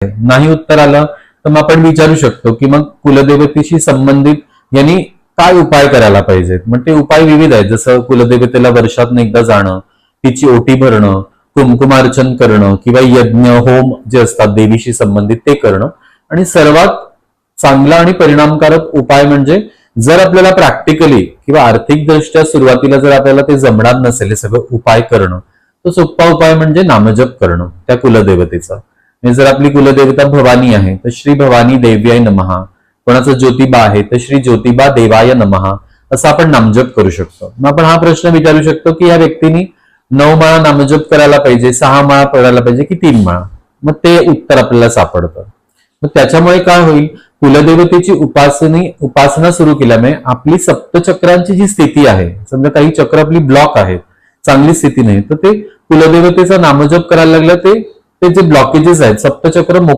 नाही उत्तर आलं तर मग आपण विचारू शकतो की मग कुलदेवतेशी संबंधित यांनी काय उपाय करायला पाहिजेत. मग ते उपाय विविध आहेत, जसं कुलदेवतेला वर्षातून एकदा जाणं, तिची ओटी भरणं, कुंकुमार्चन करणं किंवा यज्ञ होम जे असतात देवीशी संबंधित ते करणं. आणि सर्वात चांगला आणि परिणामकारक उपाय म्हणजे जर आपल्याला प्रॅक्टिकली किंवा आर्थिक दृष्ट्या सुरुवातीला जर आपल्याला ते जमणार नसेल हे सगळं उपाय करणं, तो सोपा उपाय म्हणजे नामजप करणं त्या कुलदेवतेचा. म्हणजे जर आपली कुलदेवता भवानी आहे तर श्री भवानी देव्याय नमः, कोणाचं ज्योतिबा आहे तर श्री ज्योतिबा देवाय नमः, असं आपण नामजप करू शकतो. मग आपण हा प्रश्न विचारू शकतो की या व्यक्तीने 9 माळा नामजप करायला पाहिजे, 6 माळा पडायला पाहिजे की 3 माळा. मग ते उत्तर आपल्याला सापडतं. मग त्याच्यामुळे काय होईल, कुलदेवतेची उपासना सुरू केल्यामुळे आपली सप्तचक्रांची जी स्थिती आहे, समजा काही चक्र आपली ब्लॉक आहेत, चांगली स्थिती नाही, तर ते कुलदेवतेचा नामजप करायला लागलं ते जे ब्लॉकेजेस आहेत सप्तचक्र